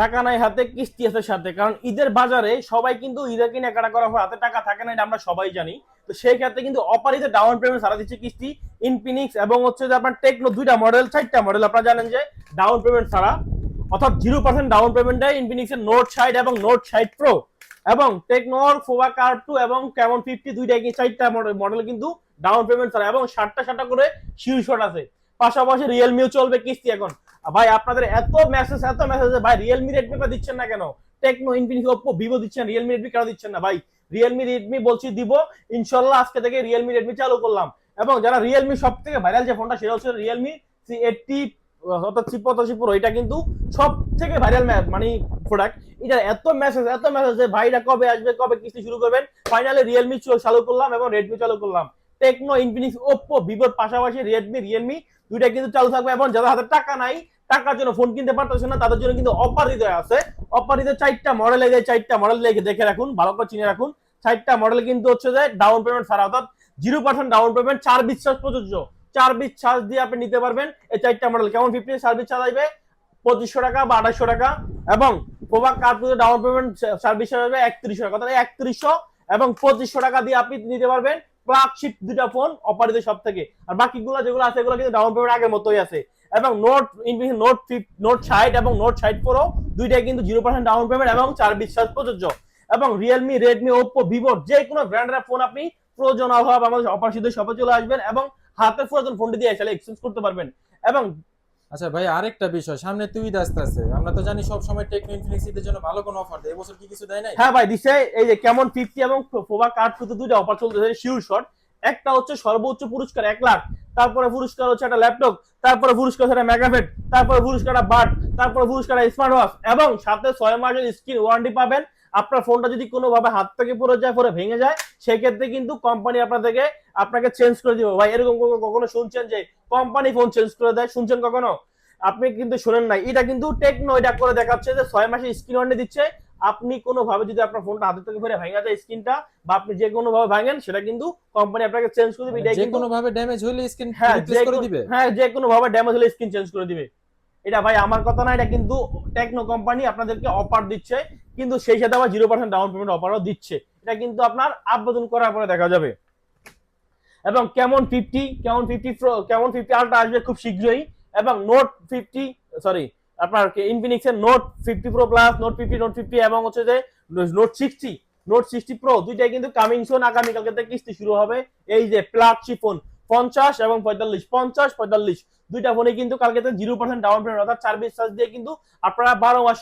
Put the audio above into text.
টাকা নাই হাতে, কিস্তি আছে সাথে। কারণ ঈদের বাজারে সবাই কিন্তু ঈদের কেনাকাটা করার পর হাতে টাকা থাকে না, এটা আমরা সবাই জানি। তো সেই ক্ষেত্রে কিন্তু অপার ঈদের ডাউন পেমেন্ট সারা দিচ্ছে কিস্তি ইনফিনিক্স এবং হচ্ছে যে আপনার টেকনো, দুইটা মডেল, চারটা মডেল আপনারা জানেন যে ডাউন পেমেন্ট ছাড়া, অর্থাৎ 0% ডাউন পেমেন্ট দেয় ইনফিনিক্স এর নোট 60 এবং নোট 60 প্রো, এবং টেকনোর ফোভা কার 2 এবং ক্যামন 50, দুইটাই কি চারটা মডেল কিন্তু ডাউন পেমেন্ট ছাড়া, এবং 60টা করে শীর্ষট আছে। পাশাপাশি রিয়েলমিও চলবে কিস্তি এখন। ভাই আপনাদের এত মেসেজ ভাই রিয়েলমি রেডমিটা দিচ্ছেন না কেন? টেকনো, ইনফিনিক্স, ওপ্পো, ভিভো দিচ্ছেন, রিয়েলমি রেডমি কেন দিচ্ছেন না ভাই? রিয়েলমি রেডমি বলছি দিব ইনশাল্লাহ, আজকে থেকে রিয়েলমি রেডমি চালু করলাম। এবং যারা রিয়েলমি সব থেকে ভাইরাল যে ফোনটা সেটা হচ্ছে রিয়েলমি C80 অর্থাৎ C85 প্রো, এটা কিন্তু সব থেকে ভাইরাল মানে প্রোডাক্ট। এটা এত মেসেজ যে ভাইরা কবে আসবে, কবে কিস্তি শুরু করবেন। ফাইনালি রিয়েলমি চালু করলাম এবং রেডমি চালু করলাম। টেকনো, ইনফিনিক্স, ওপ্পো, ভিভোর পাশাপাশি রেডমি, রিয়েলমি দুইটা কিন্তু চালু থাকবে। এবং যাদের হাতে টাকা নাই, টাকার জন্য ফোন কিনতে পারতেছে না, তাদের জন্য কিন্তু অফার হৃদয় আছে। অফার হৃদয় চারটা মডেল, এই যে চারটা মডেল দেখে রাখুন, ভালো করে চিনে রাখুন। চারটা মডেল কিন্তু হচ্ছে যে ডাউন পেমেন্ট ছাড়া, অর্থাৎ 0% ডাউন পেমেন্ট, 4 চার্জ প্রযোজ্য। 4 চার্জ দিয়ে আপনি নিতে পারবেন এই চারটা মডেল। কেমন 50 সার্ভিস চার্জ আসবে 2500 টাকা বা 2800 টাকা, এবং প্রোভাক card down payment service charge আসবে 3100 টাকা। তাহলে 3100 এবং 2500 টাকা দিয়ে আপনি নিতে পারবেন ফ্ল্যাগশিপ দুটা ফোন অপারিত সব থেকে। আর বাকিগুলো যেগুলো আছে এগুলো কিন্তু ডাউন পেমেন্ট আগের মতোই আছে। এবং নোট 60 এবং নোট 60 প্রো দুইটাই কিন্তু 0% ডাউন পেমেন্ট এবং 4 চার্জ প্রযোজ্য। এবং রিয়েলমি, রেডমি, ওপ্পো, ভিভোর যে কোনো ব্র্যান্ডের ফোন আপনি প্রয়োজন অভাব আমাদের অপার শীতের শপে চলে আসবেন এবং হাতে পুরাতন ফোনটি দিয়ে এসে এক্সচেঞ্জ করতে পারবেন। এবং আচ্ছা ভাই, আরেকটা বিষয়, সামনে তুই ঈদ আসতেছে, আমরা তো জানি সব সময় টেকনো ইনফিনিক্স ঈদের জন্য ভালো কোনো অফার দেয়, এবছর কি কিছু দেয় নাই? হ্যাঁ ভাই দিছে, এই যে কেমন 50 এবং ফোভা কার্ড কিন্তু দুইটা অফার চলতেছে শিওর শট। একটা হচ্ছে সর্বোচ্চ পুরস্কার 1 লাখ, তারপরে পুরস্কার হচ্ছে একটা ল্যাপটপ, তারপরে পুরস্কার হচ্ছে একটা মেগাফেট, তারপরে পুরস্কার একটা বাট, তারপরে পুরস্কার একটা স্মার্ট ওয়াচ, এবং সাথে 6 মাসের স্ক্রিন ওয়ারেন্টি পাবেন। আপনার ফোনটা যদি কোনোভাবে হাত থেকে পড়ে যায়, পরে ভেঙে যায়, সেক্ষেত্রে কিন্তু কোম্পানি আপনাকে চেঞ্জ করে দিবে। ভাই এরকম কখনো শুনছেন যে কোম্পানি ফোন চেঞ্জ করে দেয়? শুনছেন কখনো? আপনি কিন্তু শোনেন নাই। এটা কিন্তু টেকনো এটা করে দেখাচ্ছে যে 6 মাসের স্ক্রিন ওয়ারেন্টি দিচ্ছে। আপনি কোনোভাবে যদি আপনার ফোনটা হাতে থেকে পড়ে ভেঙে যায় স্ক্রিনটা, বা আপনি যে কোনো ভাবে ভাঙেন, সেটা কিন্তু কোম্পানি আপনাকে চেঞ্জ করে দিবে। মানে এটা যে কিন্তু কোনো ভাবে ড্যামেজ হলে স্ক্রিন হ্যাঁ রিপ্লেস করে দিবে? যে কোনো ভাবে ড্যামেজ হলে স্ক্রিন চেঞ্জ করে দিবে। এটা ভাই আমার কথা না, এটা কিন্তু টেকনো কোম্পানি আপনাদেরকে অফার দিচ্ছে, কিন্তু সেই সাথে আবার 0% ডাউন পেমেন্ট অফারও দিচ্ছে। এটা কিন্তু আপনার আবেদন করার পরে দেখা যাবে। এবং কেমন 50 প্রো, কেমন 50 আলট্রা আসবে খুব শীঘ্রই। এবং নোট 50, সরি, আপনার ইনফিনিক্স এর নোট 50 প্রো প্লাস, নোট 50 এবং হচ্ছে যে নোট 60 প্রো দুইটাই কিন্তু কামিং সুন। আগামীকালকে থেকে কিস্তি শুরু হবে। এই যে ফ্ল্যাগশিপ ফোন 50 এবং 45 দুইটা ফোনে কিন্তু কালকে 0% ডাউন পেমেন্ট, অর্থাৎ 4 চার্জ দিয়ে কিন্তু আপনারা 12 মাস